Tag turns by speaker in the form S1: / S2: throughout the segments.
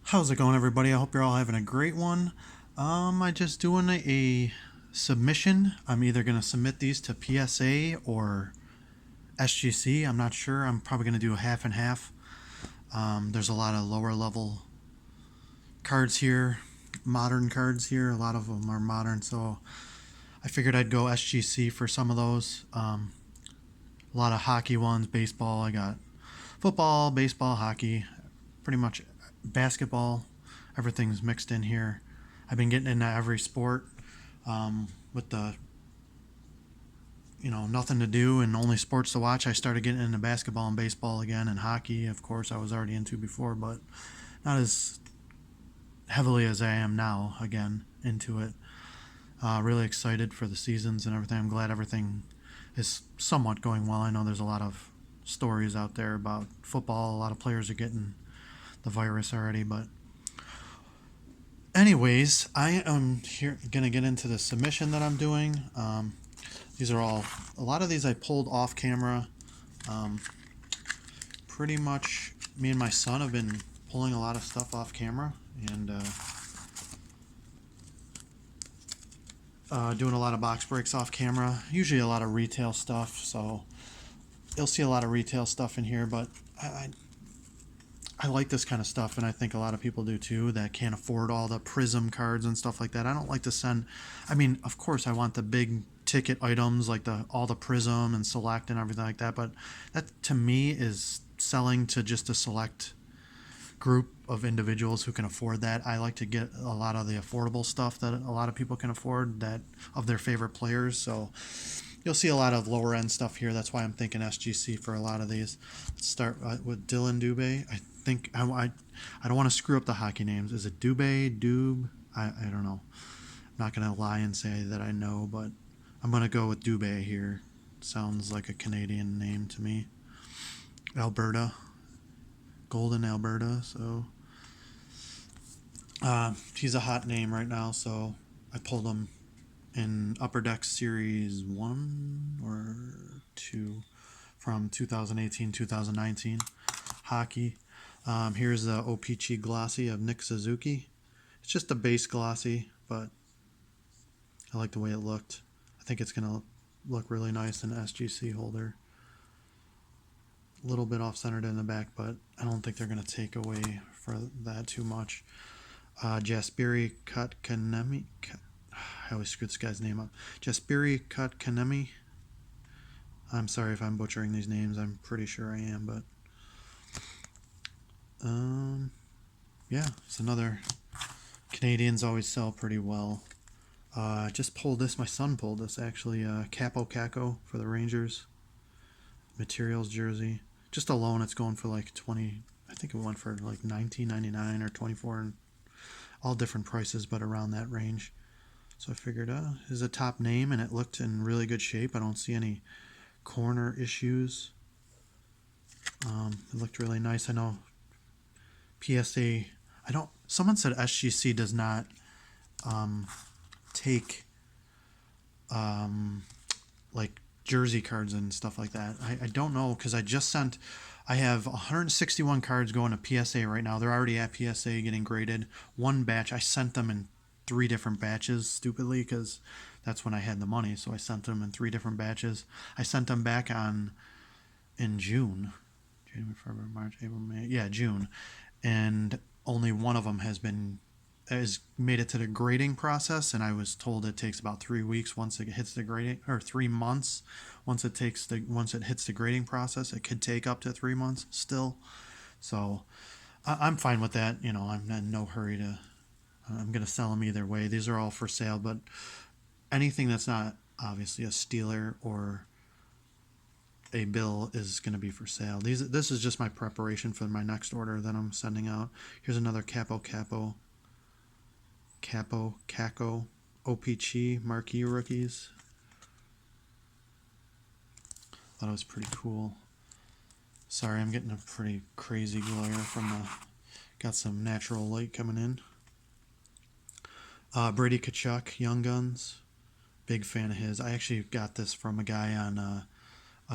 S1: How's it going, everybody? I hope you're all having a great one. I just doing a submission. I'm either gonna submit these to PSA or SGC. I'm not sure. I'm probably gonna do a half and half. There's a lot of lower level cards here, modern cards here. A lot of them are modern, so I figured I'd go SGC for some of those. A lot of hockey ones, baseball. I got football, baseball, hockey, pretty much basketball. Everything's mixed in here. I've been getting into every sport with the nothing to do and only sports to watch. I started getting into basketball and baseball again, and hockey, of course, I was already into before, but not as heavily as I am now. Again, into it. Really excited for the seasons and everything. I'm glad everything is somewhat going well. I know there's a lot of stories out there about football. A lot of players are getting the virus already, but anyways, I am here gonna get into the submission that I'm doing. These are a lot of these I pulled off camera. Pretty much me and my son have been pulling a lot of stuff off camera and doing a lot of box breaks off camera. Usually a lot of retail stuff, so you'll see a lot of retail stuff in here, but I like this kind of stuff, and I think a lot of people do too that can't afford all the Prism cards and stuff like that. I don't like to send. I mean, of course, I want the big ticket items like all the Prism and Select and everything like that, but that to me is selling to just a select group of individuals who can afford that. I like to get a lot of the affordable stuff that a lot of people can afford, that of their favorite players. So you'll see a lot of lower end stuff here. That's why I'm thinking SGC for a lot of these. Let's start with Dylan Dubé. I don't want to screw up the hockey names. Is it Dubé, Dube? I don't know. I'm not gonna lie and say that I know, but I'm gonna go with Dubé here. Sounds like a Canadian name to me. Alberta, Golden Alberta. So he's a hot name right now. So I pulled him in Upper Deck Series 1 or 2 from 2018-2019 hockey. Here's the OPC Glossy of Nick Suzuki. It's just a base glossy, but I like the way it looked. I think it's going to look really nice in SGC holder. A little bit off-centered in the back, but I don't think they're going to take away for that too much. Jasperi Kutkanemi. I always screw this guy's name up. Jasperi Kutkanemi. I'm sorry if I'm butchering these names. I'm pretty sure I am, but yeah, it's another. Canadians always sell pretty well. Just pulled this. My son pulled this actually. Capo Caco for the Rangers. Materials jersey. Just alone, it's going for like 20. I think it went for like $19.99 or 24, and all different prices, but around that range. So I figured, is a top name, and it looked in really good shape. I don't see any corner issues. It looked really nice. I know PSA. I don't. Someone said SGC does not take like jersey cards and stuff like that. I don't know, because I have 161 cards going to PSA right now. They're already at PSA getting graded. One batch, I sent them in 3 different batches, stupidly, because that's when I had the money. So I sent them in 3 different batches. I sent them back in June. January, February, March, April, May. Yeah, June. And only one of them has made it to the grading process, and I was told it takes about 3 weeks once it hits the grading, or 3 months once it hits the grading process. It could take up to 3 months still. So I'm fine with that. I'm in no hurry to. I'm gonna sell them either way. These are all for sale, but anything that's not obviously a Steeler or a bill is going to be for sale. This is just my preparation for my next order that I'm sending out. Here's another Capo Caco OPC marquee rookies. Thought it was pretty cool. Sorry, I'm getting a pretty crazy glare from got some natural light coming in. Brady Tkachuk, Young Guns. Big fan of his. I actually got this from a guy on a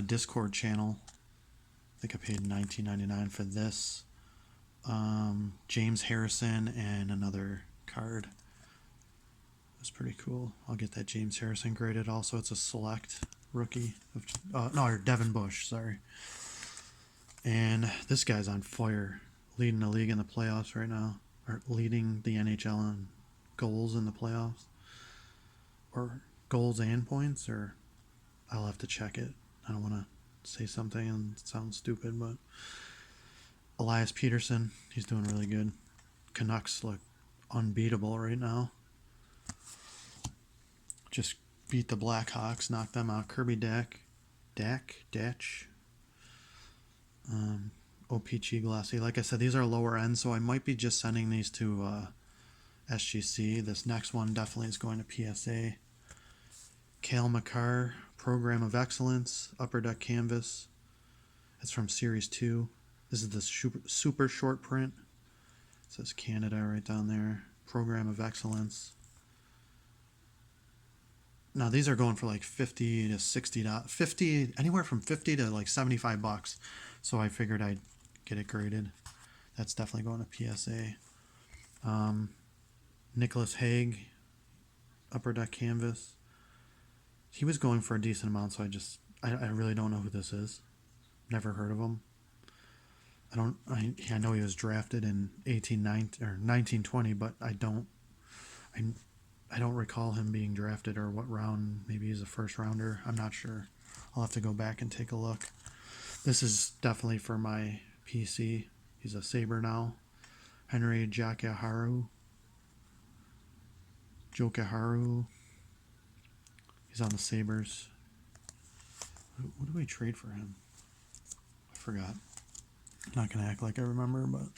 S1: Discord channel. I think I paid $19.99 for this. James Harrison, and another card. It's pretty cool. I'll get that James Harrison graded also. It's a select rookie. No, Devin Bush, sorry. And this guy's on fire, leading the league in the playoffs right now, or leading the NHL in goals in the playoffs, or goals and points, or I'll have to check it. I don't want to say something and sound stupid, but Elias Peterson, he's doing really good. Canucks look unbeatable right now. Just beat the Blackhawks, knocked them out. Kirby Datch, OPG Glassy. Like I said, these are lower end, so I might be just sending these to SGC. This next one definitely is going to PSA. Cale Makar, Program of Excellence, Upper Deck Canvas. It's from Series 2. This is the super short print. It says Canada right down there. Program of Excellence. Now these are going for like $50 to $60, anywhere from $50 to like $75. So I figured I'd get it graded. That's definitely going to PSA. Nicholas Hague, Upper Deck Canvas. He was going for a decent amount, so I really don't know who this is. Never heard of him. I know he was drafted in 1920, but I don't recall him being drafted or what round. Maybe he's a first rounder. I'm not sure. I'll have to go back and take a look. This is definitely for my PC. He's a Sabre now. Henry Jokiharju. He's on the Sabres. What do we trade for him? I forgot. I'm not going to act like I remember, but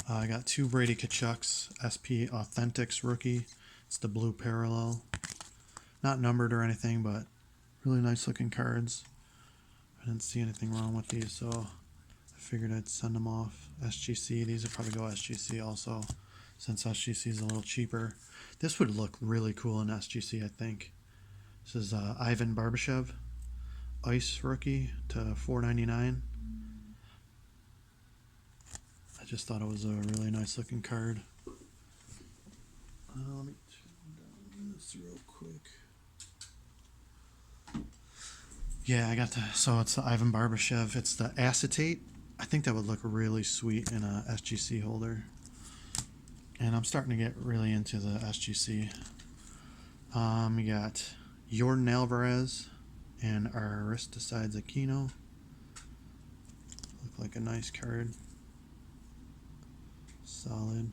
S1: I got 2 Brady Tkachuk's SP Authentics rookie. It's the blue parallel. Not numbered or anything, but really nice looking cards. I didn't see anything wrong with these, so I figured I'd send them off. SGC, these would probably go SGC also, since SGC is a little cheaper. This would look really cool in SGC, I think. This is Ivan Barbashev, Ice rookie to $4.99. I just thought it was a really nice looking card. Let me turn down this real quick. Yeah, I got the, so it's the Ivan Barbashev. It's the acetate. I think that would look really sweet in a SGC holder. And I'm starting to get really into the SGC. You got Jordan Alvarez and Aristides Aquino. Look like a nice card. Solid.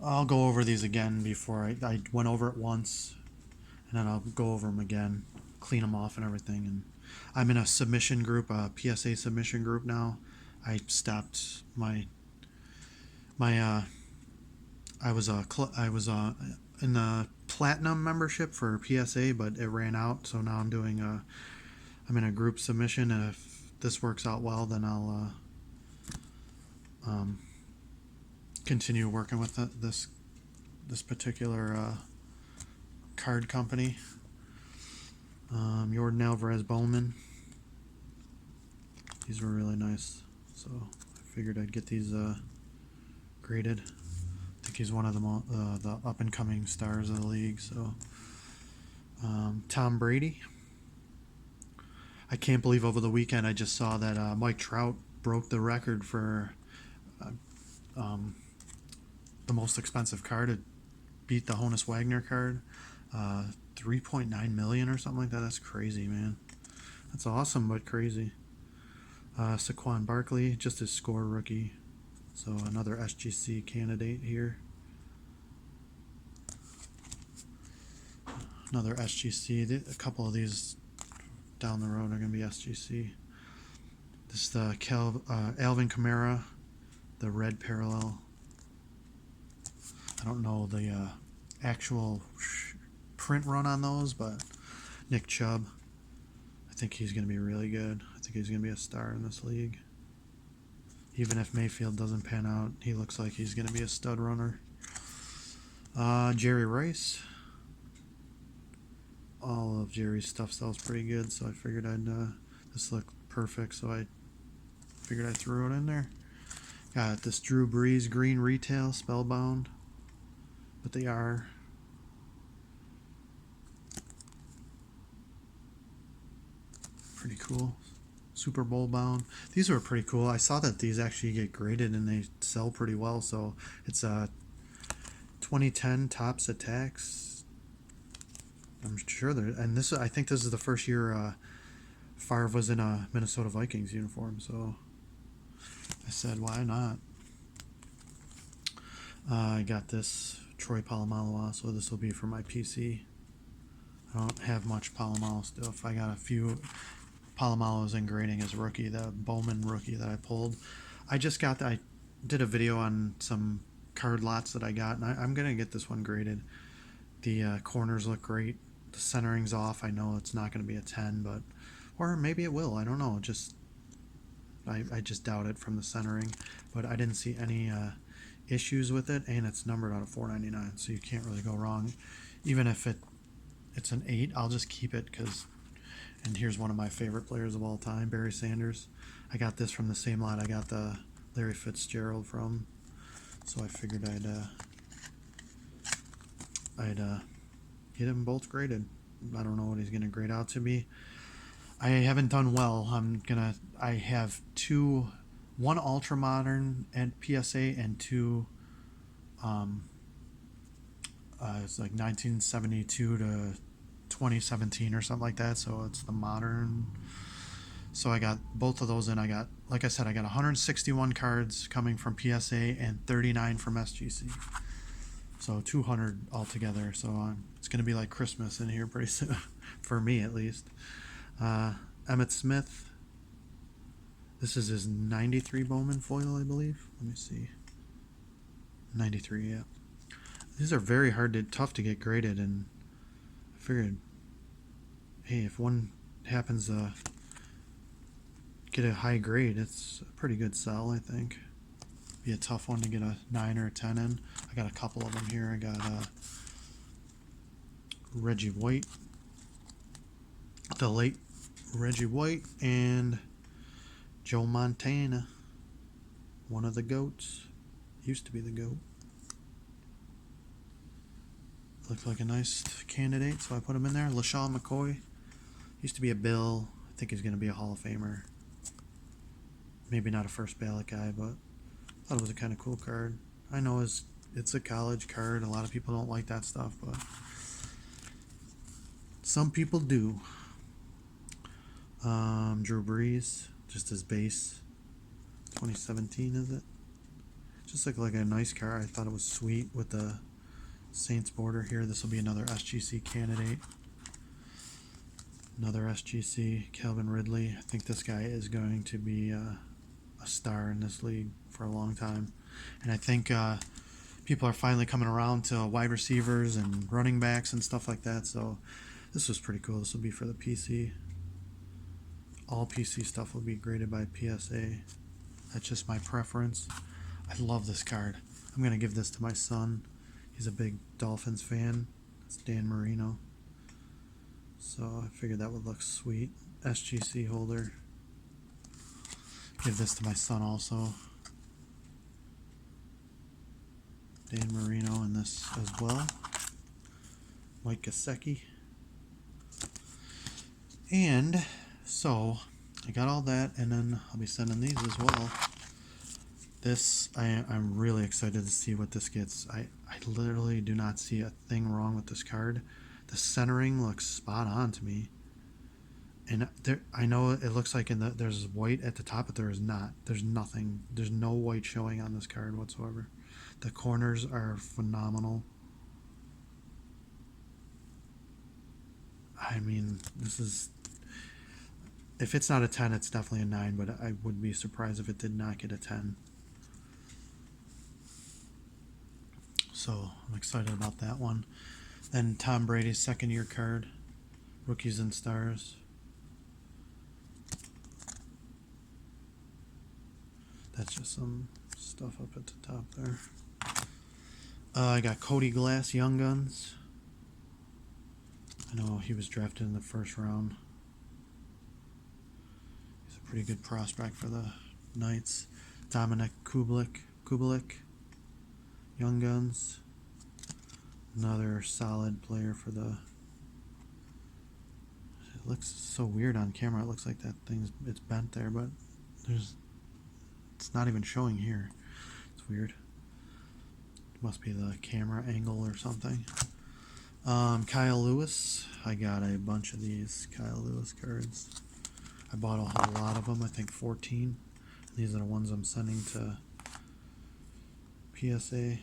S1: I'll go over these again before I went over it once, and then I'll go over them again, clean them off and everything. And I'm in a submission group, a PSA submission group now. I stopped I was in the platinum membership for PSA, but it ran out, so now I'm in a group submission, and if this works out well, then I'll continue working with this particular card company. Jordan Alvarez Bowman. These were really nice, so I figured I'd get these graded. I think he's one of the up and coming stars of the league. So Tom Brady. I can't believe over the weekend I just saw that Mike Trout broke the record for the most expensive card. It beat the Honus Wagner card, $3.9 million or something like that. That's crazy, man. That's awesome, but crazy. Saquon Barkley, just his score rookie. So another SGC candidate here. Another SGC. A couple of these down the road are going to be SGC. This is the Alvin Kamara, the red parallel. I don't know the actual print run on those, but Nick Chubb. I think he's going to be really good. I think he's going to be a star in this league. Even if Mayfield doesn't pan out, he looks like he's going to be a stud runner. Jerry Rice. All of Jerry's stuff sells pretty good, so I figured this looked perfect, so I figured I threw it in there. Got this Drew Brees green retail spellbound, but they are pretty cool. Super Bowl bound. These were pretty cool. I saw that these actually get graded and they sell pretty well. So it's a 2010 Topps Attacks. I'm sure there, and this, I think this is the first year Favre was in a Minnesota Vikings uniform. So I said, why not? I got this Troy Polamalu, so this will be for my PC. I don't have much Polamalu stuff. I got a few Palomalu's in grading as rookie, the Bowman rookie that I pulled. I did a video on some card lots that I got, and I'm going to get this one graded. The corners look great. The centering's off. I know it's not going to be a 10, but, or maybe it will. I don't know. I just doubt it from the centering, but I didn't see any issues with it, and it's numbered out of 499, so you can't really go wrong. Even if it's an 8, I'll just keep it because. And here's one of my favorite players of all time, Barry Sanders. I got this from the same lot I got the Larry Fitzgerald from, so I figured I'd get them both graded. I don't know what he's gonna grade out to be. I haven't done well. I have one ultra modern and PSA and two. It's like 1972 to 2017 or something like that, so it's the modern. So I got both of those in. I got, like I said, I got 161 cards coming from PSA and 39 from SGC, so 200 altogether. So it's going to be like Christmas in here pretty soon for me at least. Emmitt Smith, this is his 93 Bowman foil, I believe. Let me see. 93, yeah. These are very tough to get graded, and I figured, hey, if one happens to get a high grade, it's a pretty good sell, I think. Be a tough one to get a 9 or a 10 in. I got a couple of them here. I got Reggie White, the late Reggie White, and Joe Montana, one of the GOATs. Used to be the GOAT. Looked like a nice candidate, so I put him in there. LaShawn McCoy, used to be a Bill. I think he's going to be a Hall of Famer. Maybe not a first ballot guy, but I thought it was a kind of cool card. I know it's a college card. A lot of people don't like that stuff, but some people do. Drew Brees, just his base. 2017, is it? Just looked like a nice card. I thought it was sweet with the Saints border here. This will be another SGC candidate. Another SGC, Calvin Ridley. I think this guy is going to be a star in this league for a long time. And I think people are finally coming around to wide receivers and running backs and stuff like that. So this was pretty cool. This will be for the PC. All PC stuff will be graded by PSA. That's just my preference. I love this card. I'm going to give this to my son. He's a big Dolphins fan. It's Dan Marino. So I figured that would look sweet. SGC holder. Give this to my son also. Dan Marino in this as well. Mike Gesicki. And so I got all that, and then I'll be sending these as well. This, I'm really excited to see what this gets. I literally do not see a thing wrong with this card. The centering looks spot on to me. And there, I know it looks like there's white at the top, but there is not. There's nothing. There's no white showing on this card whatsoever. The corners are phenomenal. I mean, this is... If it's not a 10, it's definitely a 9, but I would be surprised if it did not get a 10. So I'm excited about that one. Then Tom Brady's second year card, Rookies and Stars. That's just some stuff up at the top there. I got Cody Glass, Young Guns. I know he was drafted in the first round. He's a pretty good prospect for the Knights. Dominic Kubalik, Young Guns. Another solid player for the... It looks so weird on camera. It looks like that it's bent there, but it's not even showing here. It's weird. It must be the camera angle or something. Kyle Lewis. I got a bunch of these Kyle Lewis cards. I bought a whole lot of them. I think 14. These are the ones I'm sending to PSA.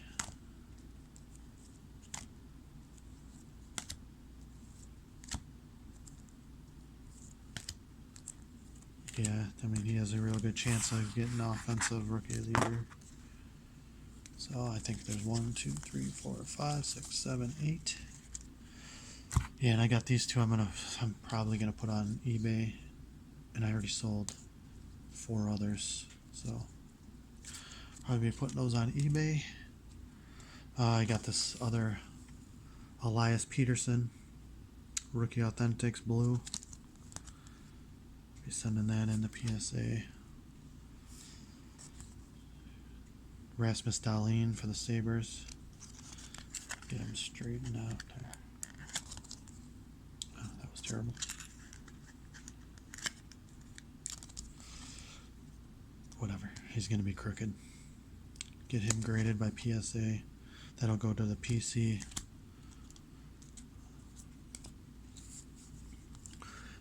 S1: Yeah, I mean, he has a real good chance of getting offensive rookie of the year. So I think there's 1, 2, 3, 4, 5, 6, 7, 8. Yeah, and I got these two. I'm probably gonna put on eBay, and I already sold 4 others, so probably be putting those on eBay. I got this other Elias Peterson Rookie Authentics Blue. Be sending that into PSA. Rasmus Dahlin for the Sabres. Get him straightened out there. Oh, that was terrible. Whatever. He's going to be crooked. Get him graded by PSA. That'll go to the PC.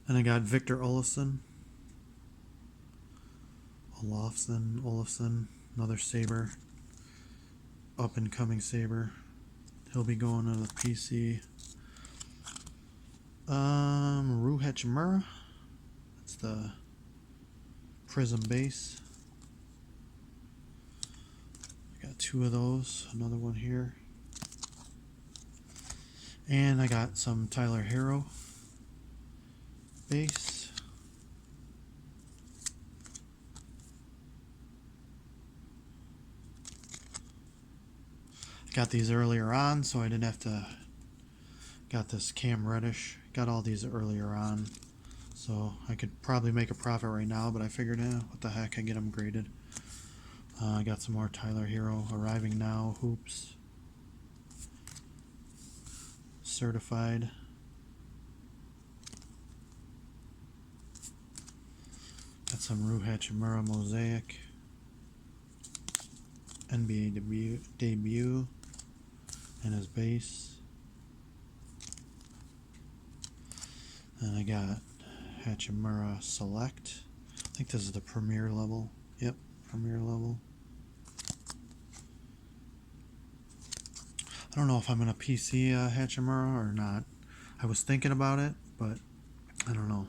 S1: And I got Victor Olofsson, another Sabre, up and coming Sabre. He'll be going to the PC. Ruhech Murrah, that's the Prism base. I got 2 of those, another one here. And I got some Tyler Hero base. Got these earlier on, so I didn't have to. Got this Cam Reddish. Got all these earlier on, so I could probably make a profit right now, but I figured, what the heck, I get them graded. I got some more Tyler Hero arriving now. Hoops. Certified. Got some Ruhech Murrah Mosaic. NBA debut. And his base. And I got Hachimura Select. I think this is the premier level. Yep, premier level. I don't know if I'm going to PC Hachimura or not. I was thinking about it, but I don't know.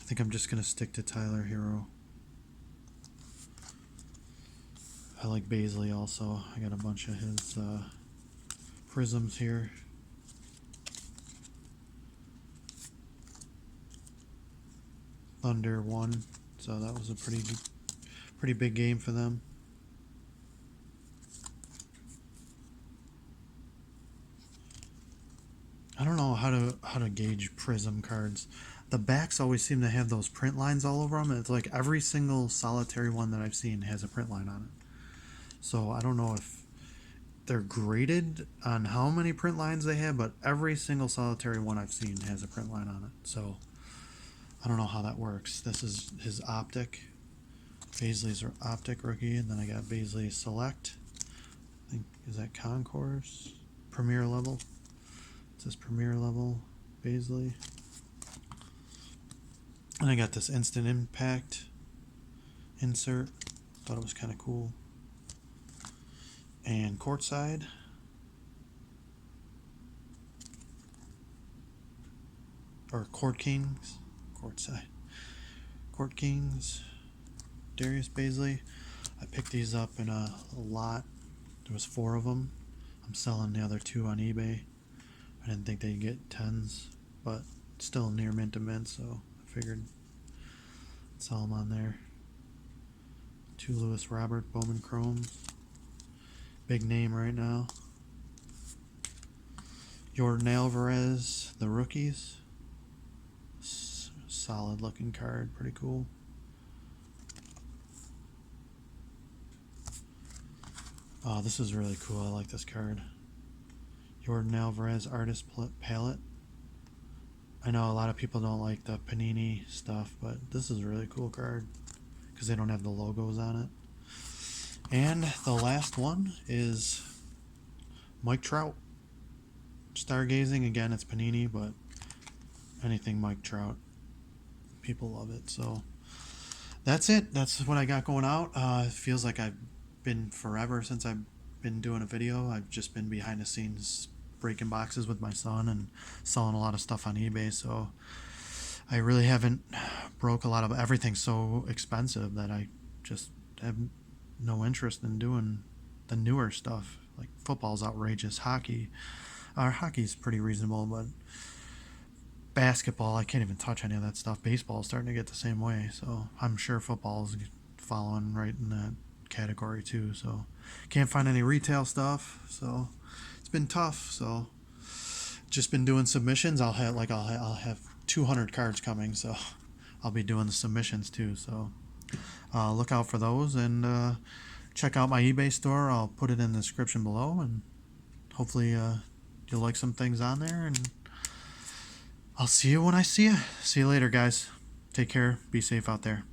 S1: I think I'm just going to stick to Tyler Hero. I like Baisley also. I got a bunch of his prisms here. Thunder won, so that was a pretty big game for them. I don't know how to gauge prism cards. The backs always seem to have those print lines all over them. It's like every single solitary one that I've seen has a print line on it. So I don't know if they're graded on how many print lines they have, but every single solitary one I've seen has a print line on it. So I don't know how that works. This is his optic. Baisley's optic rookie, and then I got Baisley Select. I think, is that Concourse? Premier level. It says Premier level Baisley. And I got this Instant Impact insert. Thought it was kind of cool. And Courtside. Or Court Kings. Courtside. Court Kings. Darius Baisley. I picked these up in a lot. There was 4 of them. I'm selling the other 2 on eBay. I didn't think they'd get 10s, but still near mint to mint, so I figured I'd sell them on there. 2 Lewis Robert Bowman Chromes. Big name right now. Jordan Alvarez, the rookies. Solid looking card, pretty cool. Oh, this is really cool. I like this card. Jordan Alvarez Artist Palette. I know a lot of people don't like the Panini stuff, but this is a really cool card because they don't have the logos on it. And the last one is Mike Trout. Stargazing, again, it's Panini, but anything Mike Trout, people love it. So that's it. That's what I got going out. It feels like I've been forever since I've been doing a video. I've just been behind the scenes breaking boxes with my son and selling a lot of stuff on eBay. So I really haven't broke a lot of everything's so expensive that I just have no interest in doing the newer stuff. Like football's outrageous. Hockey's pretty reasonable, but basketball, I can't even touch any of that stuff. Baseball's starting to get the same way, so I'm sure football's following right in that category too. So can't find any retail stuff, so it's been tough. So just been doing submissions. I'll have 200 cards coming, so I'll be doing the submissions too. So look out for those, and check out my eBay store. I'll put it in the description below, and hopefully you'll like some things on there, and I'll see you when I see you. See you later, guys. Take care. Be safe out there.